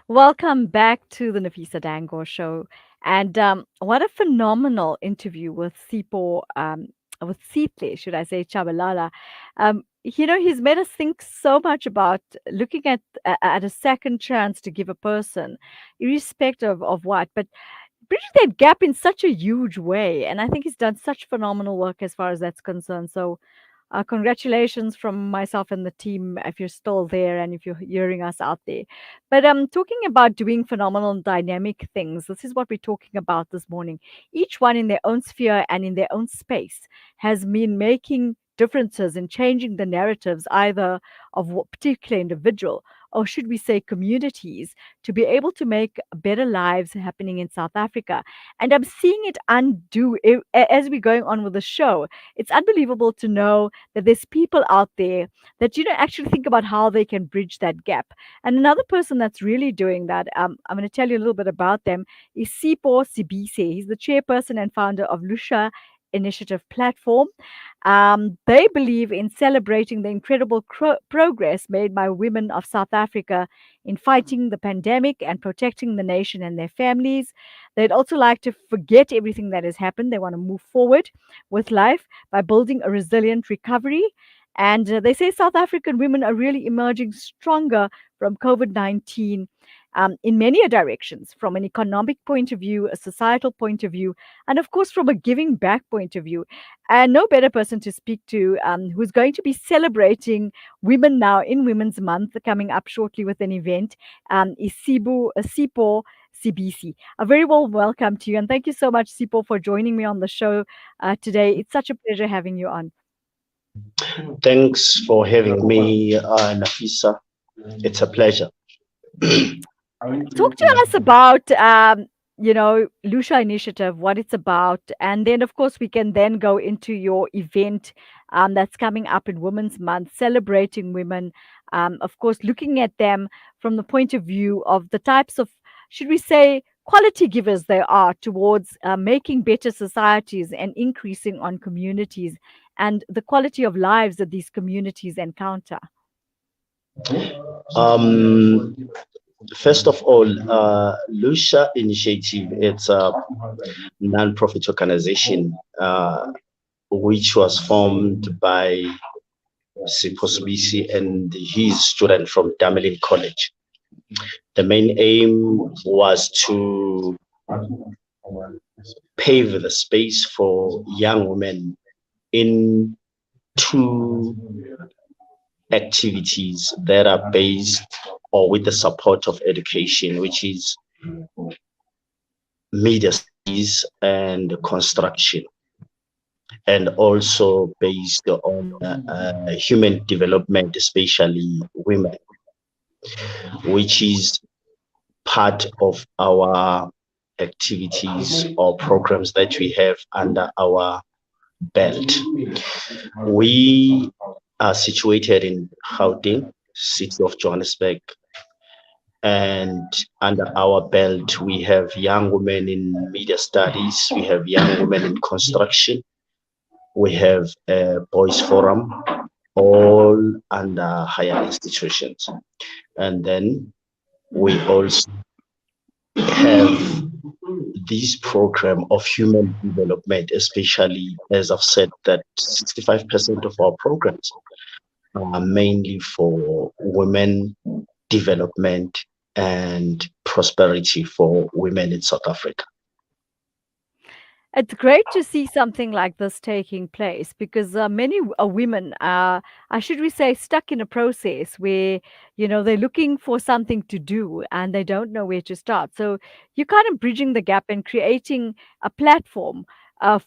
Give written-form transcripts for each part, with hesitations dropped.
Welcome back to the Nafeesa Dangor show. And what a phenomenal interview with with Siple, should I say, Chabalala. He's made us think so much about looking at a second chance to give a person, irrespective of what, but bridging that gap in such a huge way. And I think he's done such phenomenal work as far as that's concerned. So congratulations from myself and the team if you're still there and if you're hearing us out there. But talking about doing phenomenal and dynamic things, this is what we're talking about this morning. Each one in their own sphere and in their own space has been making differences in changing the narratives either of what particular individual or should we say communities to be able to make better lives happening in South Africa. And I'm seeing it as we're going on with the show. It's unbelievable to know that there's people out there that actually think about how they can bridge that gap. And another person that's really doing that, I'm going to tell you a little bit about them, is Sipho Sibisi. He's the chairperson and founder of Lusha Initiative Platform. They believe in celebrating the incredible progress made by women of South Africa in fighting the pandemic and protecting the nation and their families. They'd also like to forget everything that has happened. They want to move forward with life by building a resilient recovery. And they say South African women are really emerging stronger from COVID 19 in many directions, from an economic point of view, a societal point of view, and of course, from a giving back point of view. And no better person to speak to who's going to be celebrating women now in Women's Month coming up shortly with an event is Sipho Sibisi. A very warm welcome to you. And thank you so much, Sipho, for joining me on the show today. It's such a pleasure having you on. Thanks for having me, Nafisa. It's a pleasure. Talk to us about, Lusha Initiative, what it's about. And then, of course, we can then go into your event that's coming up in Women's Month, celebrating women. Of course, looking at them from the point of view of the types of, should we say, quality givers they are towards making better societies and increasing on communities and the quality of lives that these communities encounter. Um, First of all, Lusha Initiative, it's a non-profit organization which was formed by Sipho Sibisi and his student from Damelin College. The main aim was to pave the space for young women in two activities that are based or with the support of education, which is media studies and construction, and also based on human development, especially women, which is part of our activities or programs that we have under our belt. We are situated in Gauteng, city of Johannesburg, and under our belt we have young women in media studies, we have young women in construction, we have a boys forum, all under higher institutions. And then we also have this program of human development, especially as I've said that 65% of our programs are mainly for women development and prosperity for women in South Africa. It's great to see something like this taking place because many women are, should we say, stuck in a process where, they're looking for something to do and they don't know where to start. So you're kind of bridging the gap and creating a platform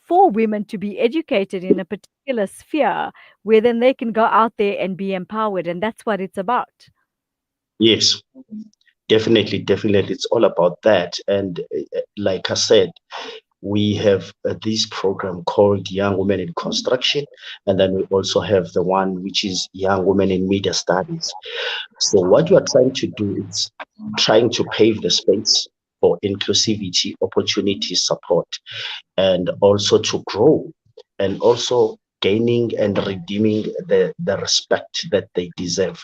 for women to be educated in a particular sphere where then they can go out there and be empowered. And that's what it's about. Yes, definitely. It's all about that. And like I said, we have this program called Young Women in Construction, and then we also have the one which is Young Women in Media Studies. So what we are trying to do is trying to pave the space for inclusivity, opportunity, support, and also to grow, and also gaining and redeeming the respect that they deserve,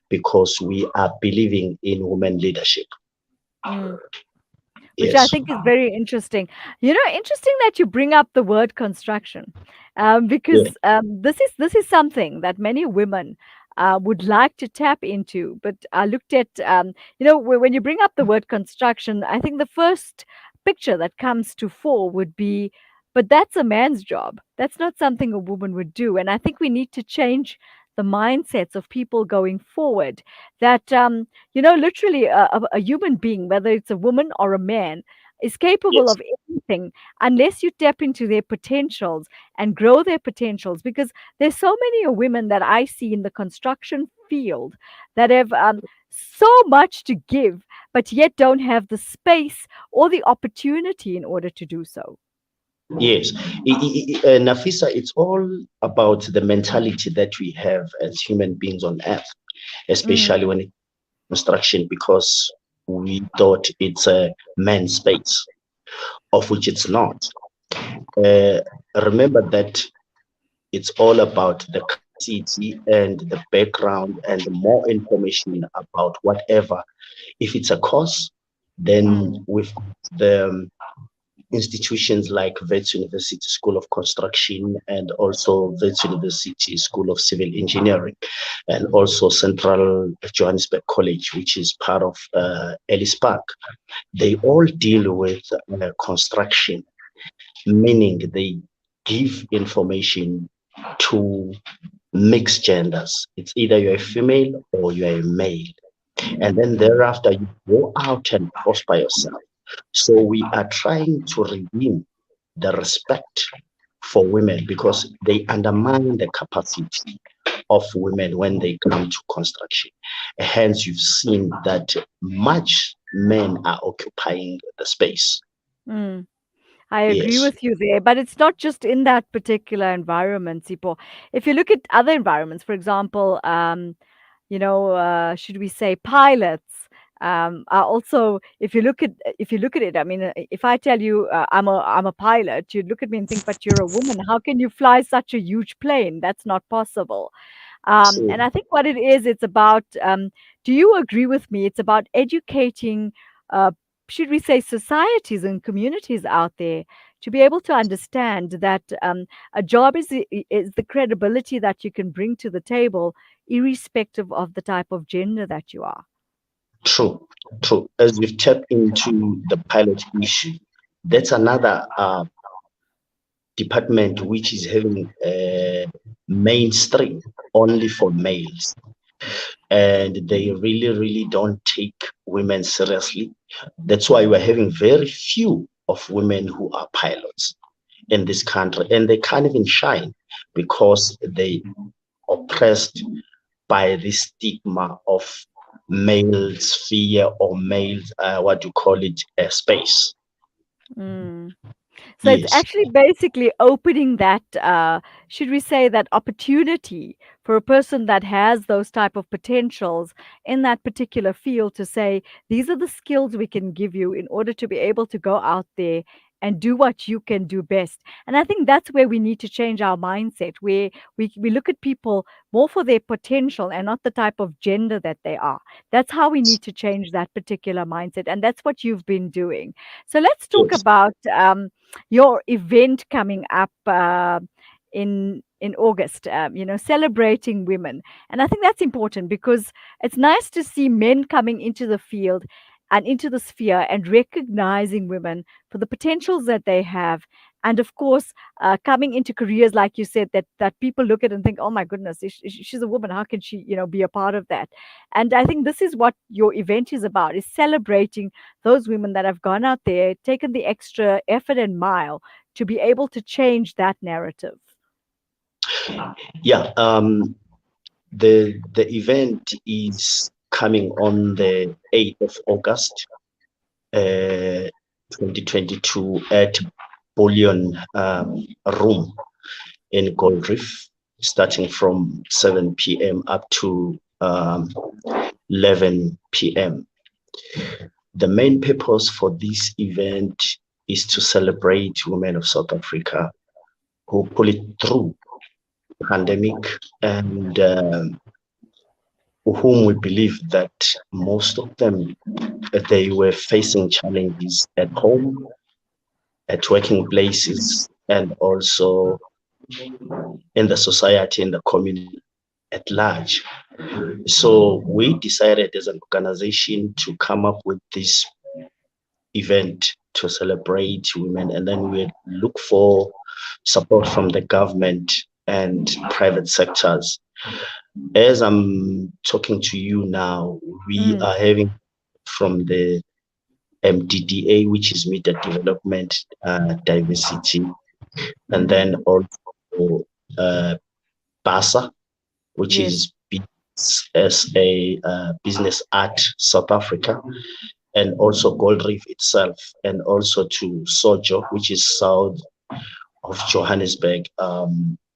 because we are believing in women leadership. Mm. Which I Yes, think is very interesting. Interesting that you bring up the word construction, yeah, because this is something that many women would like to tap into. But I looked at, when you bring up the word construction, I think the first picture that comes to fore would be, but that's a man's job. That's not something a woman would do. And I think we need to change the mindsets of people going forward. That literally a human being, whether it's a woman or a man, is capable yes, of anything unless you tap into their potentials and grow their potentials. Because there's so many women that I see in the construction field that have so much to give, but yet don't have the space or the opportunity in order to do so. yes. Nafisa, it's all about the mentality that we have as human beings on earth, Mm, especially when it construction, because we thought it's a man's space, of which it's not. Uh, Remember that it's all about the capacity and the background and more information about whatever. If it's a course, then mm, with the institutions like Wits University School of Construction and also Wits University School of Civil Engineering and also Central Johannesburg College, which is part of Ellis Park. They all deal with construction, meaning they give information to mixed genders. It's either you're a female or you're a male. And then mm, thereafter, you go out and prosper yourself. So we are trying to redeem the respect for women because they undermine the capacity of women when they come to construction. Hence, you've seen that much men are occupying the space. mm. I agree Yes. with you there, but it's not just in that particular environment, Sipo. If you look at other environments, for example, should we say pilots? Are also, if you look at it, I mean, if I tell you I'm a pilot, you'd look at me and think, but you're a woman. How can you fly such a huge plane? That's not possible. So And I think what it is, it's about, do you agree with me? It's about educating, uh, should we say, societies and communities out there to be able to understand that a job is the credibility that you can bring to the table, irrespective of the type of gender that you are. true, true. As we've tapped into the pilot issue, that's another department which is having a mainstream only for males, and they really, really don't take women seriously. That's why we're having very few of women who are pilots in this country, and they can't even shine because they oppressed by the stigma of male sphere or male, what do you call it, space. Mm. So it's Yes, actually basically opening that, should we say, that opportunity for a person that has those type of potentials in that particular field to say, these are the skills we can give you in order to be able to go out there and do what you can do best. And I think that's where we need to change our mindset, where we look at people more for their potential and not the type of gender that they are. That's how we need to change that particular mindset. And that's what you've been doing. So let's talk yes. about your event coming up in August, celebrating women. And I think that's important because it's nice to see men coming into the field and into the sphere and recognizing women for the potentials that they have. And of course, coming into careers like you said, that people look at and think, "Oh my goodness, she's a woman. How can she, be a part of that?" And I think this is what your event is about: is celebrating those women that have gone out there, taken the extra effort and mile to be able to change that narrative. Yeah, the event is coming on the 8th of August, uh, 2022 at Bullion Room in Gold Reef, starting from 7 p.m. up to 11 p.m. The main purpose for this event is to celebrate women of South Africa who pull it through pandemic and whom we believe that most of them they were facing challenges at home, at working places, and also in the society, in the community at large. So we decided as an organization to come up with this event to celebrate women, and then we look for support from the government and private sectors. As I'm talking to you now, we Mm, are having from the MDDA, which is Media Development Diversity, and mm-hmm. then also BASA, which Yes. is as a Business Art South Africa, and also Gold Reef itself, and also to Sojo, which is south of Johannesburg.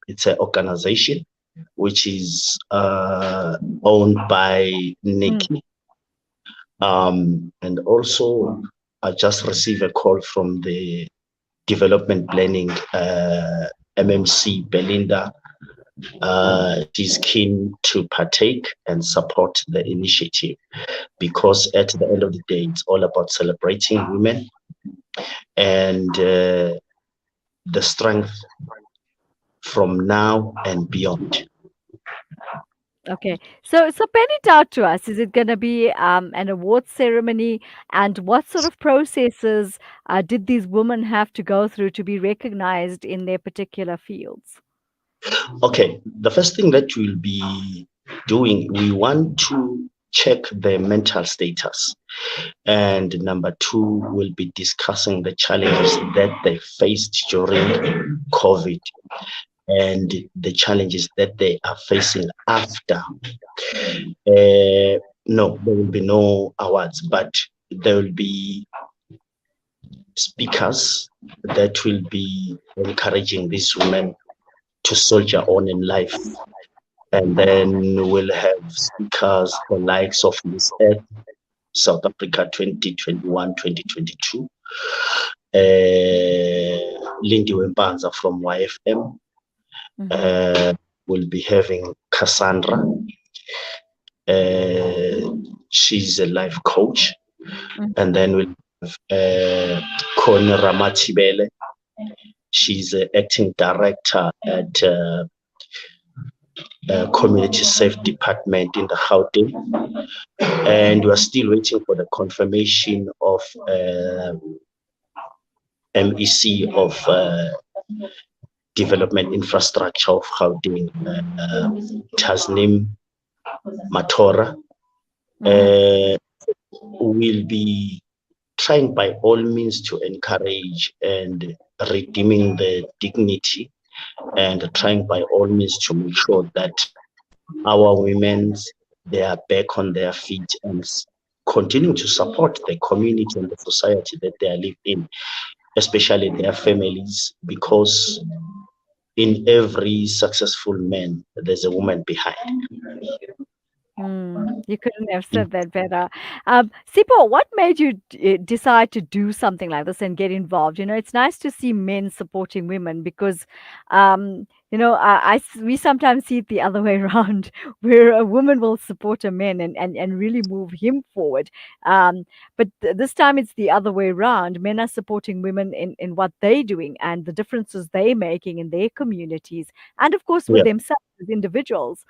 It's an organization which is owned by Mm, Nikki. And also, I just received a call from the development planning MMC, Belinda. She's keen to partake and support the initiative because at the end of the day, it's all about celebrating women and the strength from now and beyond. okay. So pen it out to us. Is it going to be an award ceremony? And what sort of processes did these women have to go through to be recognized in their particular fields? Okay, the first thing that we'll be doing, we want to check their mental status. And number two, we'll be discussing the challenges that they faced during COVID and the challenges that they are facing after. No, there will be no awards, but there will be speakers that will be encouraging these women to soldier on in life. And then we'll have speakers the likes of Miss Ed, South Africa 2021, 2022, Lindy Wempanza from YFM. Mm-hmm. Uh, we'll be having Cassandra. Uh, she's a life coach. And then we'll have Connie Ramatibele. She's an acting director at Community Safe Department in the Gauteng. And we are still waiting for the confirmation of MEC of Development Infrastructure of Gauteng, Tasnim Matora. Mm-hmm. Will be trying by all means to encourage and redeeming the dignity and trying by all means to make sure that our women they are back on their feet and continue to support the community and the society that they are living in, especially their families, because in every successful man there's a woman behind. You couldn't have said that better. Sipho, what made you decide to do something like this and get involved? It's nice to see men supporting women because, we sometimes see it the other way around, where a woman will support a man and really move him forward. But this time it's the other way around. Men are supporting women in what they're doing and the differences they're making in their communities, and of course with Yeah. themselves as individuals.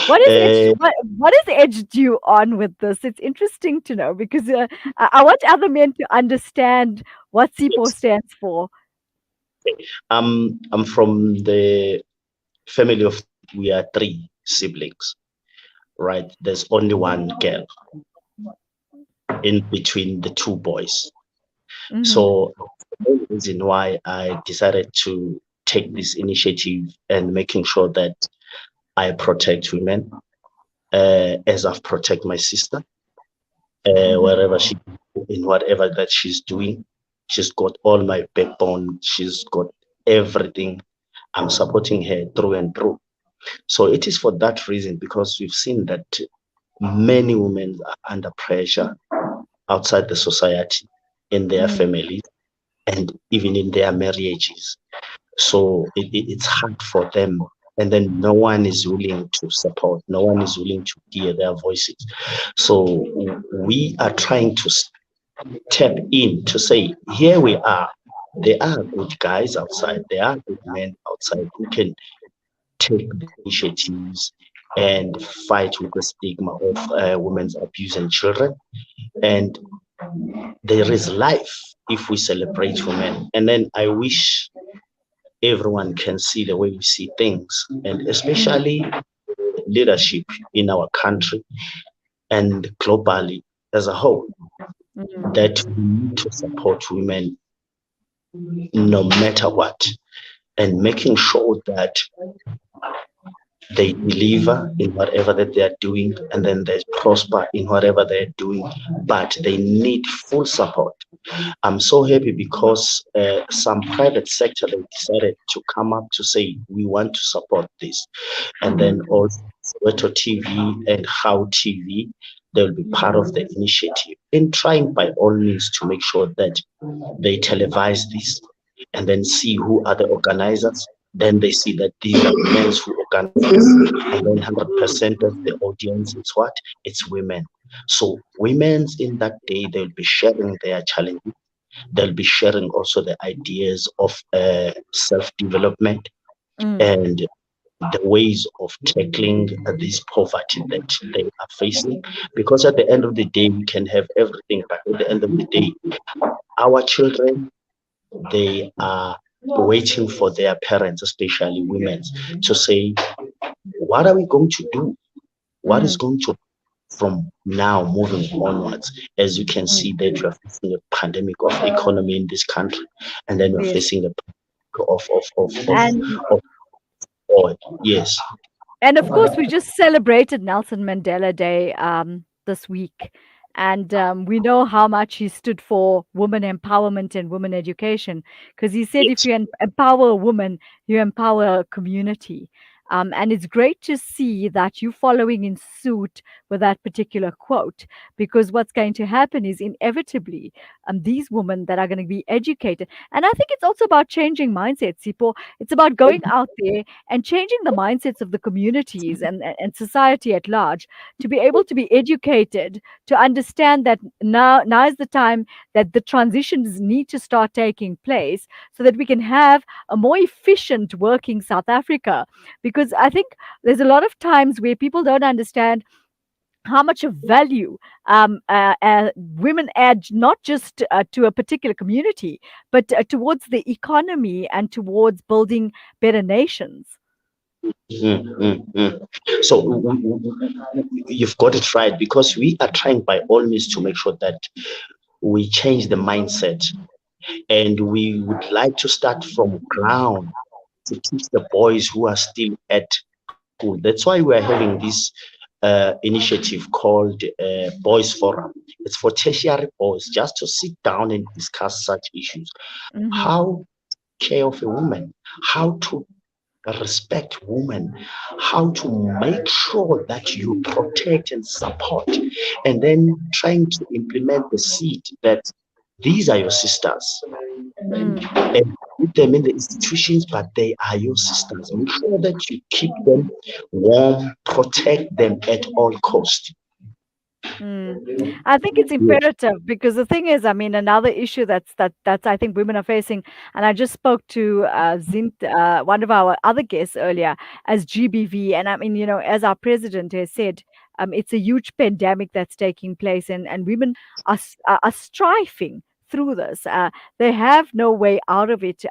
What is edged Uh, what is edged you on with this? It's interesting to know because, I want other men to understand what SIPO yes. stands for. I'm from the family of we are three siblings, right? There's only one girl in between the two boys. Mhm, So the reason why I decided to take this initiative and making sure that I protect women as I've protect my sister, mhm, wherever she in whatever that she's doing. She's got all my backbone. She's got everything. I'm supporting her through and through. So it is for that reason because we've seen that many women are under pressure outside the society, in their mm, families, and even in their marriages. So it's hard for them. and then no one is willing to support, no one is willing to hear their voices. So we are trying to tap in to say, here we are. There are good guys outside, there are good men outside who can take the initiatives and fight with the stigma of women's abuse and children. And there is life if we celebrate women. And then I wish everyone can see the way we see things, and Mm, especially leadership in our country and globally as a whole, mm, that we need to support women no matter what, and making sure that they deliver in whatever that they are doing, and then they prosper in whatever they're doing, but they need full support. I'm so happy because some private sector, they decided to come up to say we want to support this, and then mm, also Soweto TV and How TV, they will be part of the initiative in trying by all means to make sure that they televise this, and then see who are the organizers. Then they see that these are men who organize this, and then 100% of the audience is what? It's women. So women's in that day, they'll be sharing their challenges. They'll be sharing also the ideas of self-development mm. and the ways of tackling this poverty that they are facing. Because at the end of the day, we can have everything, but at the end of the day, our children, they are waiting for their parents, especially women, to say, what are we going to do? What is Mm, going to from now moving onwards? As you can mm. see that you're facing a pandemic of economy in this country, and then you're Yes. facing a pandemic And of oil. Yes. And of course, we just celebrated Nelson Mandela Day this week. And we know how much he stood for women empowerment and women education, because he said if Yes. you empower a woman, you empower a community. And it's great to see that you're following in suit with that particular quote, because what's going to happen is inevitably these women that are going to be educated. And I think it's also about changing mindsets, Sipo. It's about going out there and changing the mindsets of the communities and society at large to be able to be educated, to understand that now is the time that the transitions need to start taking place so that we can have a more efficient working South Africa. Because I think there's a lot of times where people don't understand how much of value women add, not just to a particular community, but towards the economy and towards building better nations. Mm, mm, mm. So you've got it right, because we are trying by all means to make sure that we change the mindset, and we would like to start from ground to teach the boys who are still at school. That's why we are having this initiative called Boys Forum. It's for tertiary boys just to sit down and discuss such issues. Hmm. How to care of a woman, how to respect women, how to make sure that you protect and support, and then trying to implement the seed that these are your sisters, Mm. and put them in the institutions, but they are your sisters. Make sure that you keep them warm, protect them at all cost. Mm. I think it's Yes. imperative because the thing is, I mean, another issue that's I think women are facing, and I just spoke to Zint, one of our other guests earlier, as GBV, and I mean, as our president has said, it's a huge pandemic that's taking place, and women are striving through this. They have no way out of it.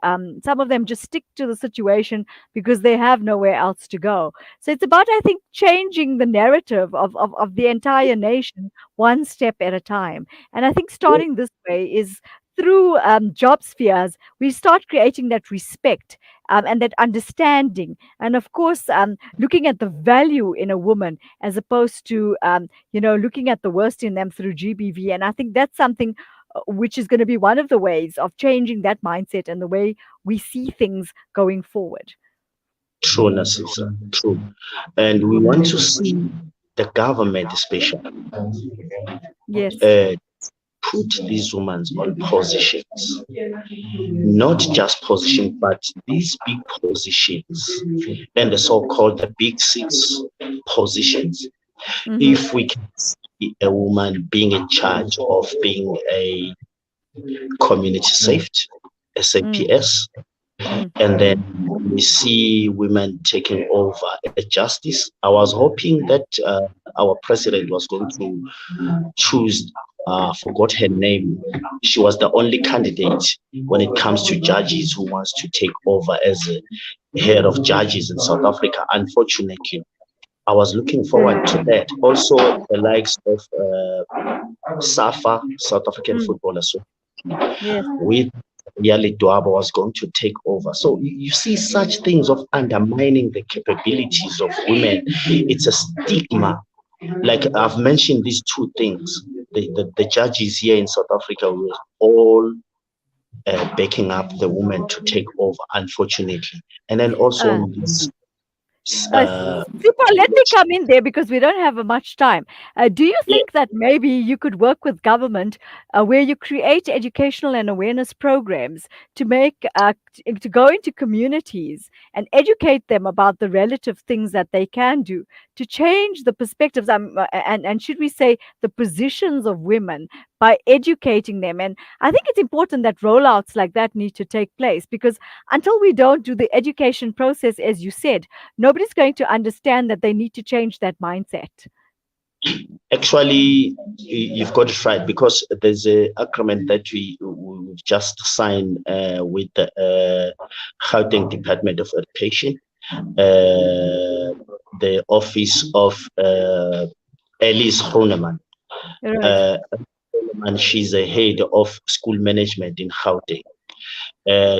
Some of them just stick to the situation because they have nowhere else to go. So it's about, I think, changing the narrative of the entire nation one step at a time. And I think starting this way is through job spheres, we start creating that respect and that understanding. And of course, looking at the value in a woman as opposed to, looking at the worst in them through GBV. And I think that's something which is going to be one of the ways of changing that mindset and the way we see things going forward. True, Nafeesa, true. And we want to see the government, especially, Yes. uh, put these women on positions, not just positions, but these big positions and the so-called the big six positions. Mhm. If we can see a woman being in charge of being a community safety, Mm. SAPS, Mm. and then we see women taking over as justice. I was hoping that our president was going to choose, forgot her name. She was the only candidate when it comes to judges who wants to take over as a head of judges in South Africa. Unfortunately, I was looking forward to that. Also, the likes of SAFA, South African Mm. Football Association, Yes. with Yali Dwaba was going to take over. So you see such things of undermining the capabilities of women. It's a stigma. Like I've mentioned these two things. The judges here in South Africa were all backing up the women to take over, unfortunately. And then also Uh, on this, Uh, uh, Sipa, let me come in there because we don't have much time. Do you yeah, think that maybe you could work with government where you create educational and awareness programs to make to go into communities and educate them about the relative things that they can do to change the perspectives and should we say the positions of women by educating them? And I think it's important that rollouts like that need to take place because until we don't do the education process, as you said, nobody's going to understand that they need to change that mindset. actually, you've got it right because there's a agreement that we've just signed with the Gauteng Department of Education, the office of Elise Groneman. Right. Uh, and she's a head of school management in Gauteng.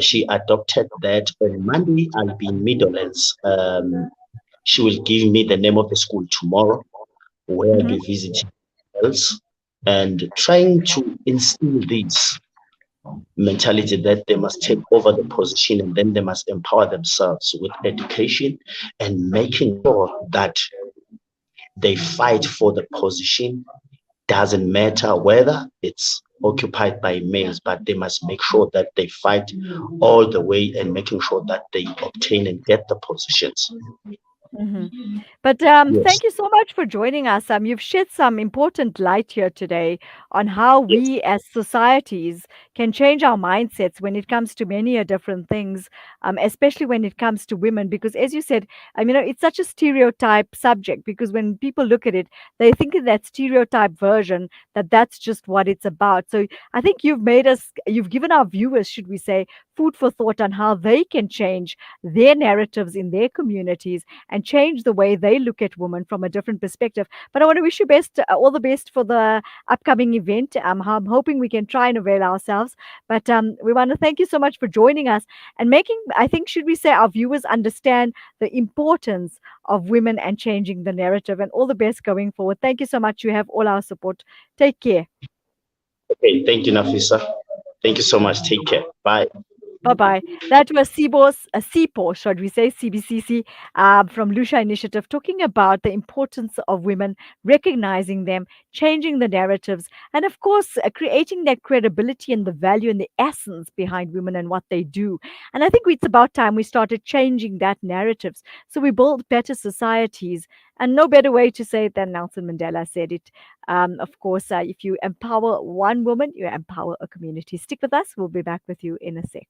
She adopted that on Monday. I'll be in Midlands. She will give me the name of the school tomorrow, where I'll Mm-hmm. be visiting girls and trying to instill this mentality that they must take over the position and then they must empower themselves with education and making sure that they fight for the position. Doesn't matter whether it's occupied by males, but they must make sure that they fight all the way and making sure that they obtain and get the positions. Mm-hmm. But Yes, thank you so much for joining us. You've shed some important light here today on how yes. we as societies can change our mindsets when it comes to many different things, especially when it comes to women. Because, as you said, it's such a stereotype subject because when people look at it, they think in that stereotype version that that's just what it's about. So I think you've given our viewers, should we say, food for thought on how they can change their narratives in their communities and change the way they look at women from a different perspective. But I want to wish you all the best for the upcoming event. I'm hoping we can try and avail ourselves. But we want to thank you so much for joining us and making, I think, should we say, our viewers understand the importance of women and changing the narrative. And all the best going forward. Thank you so much. You have all our support. Take care. Okay, thank you, Nafisa. Thank you so much. Take care. Bye. Bye bye. That was Sipho, should we say, CBCC, from Lusha Initiative, talking about the importance of women, recognizing them, changing the narratives, and of course, creating that credibility and the value and the essence behind women and what they do. And I think it's about time we started changing that narratives so we build better societies. And no better way to say it than Nelson Mandela said it. Of course, if you empower one woman, you empower a community. Stick with us. We'll be back with you in a sec.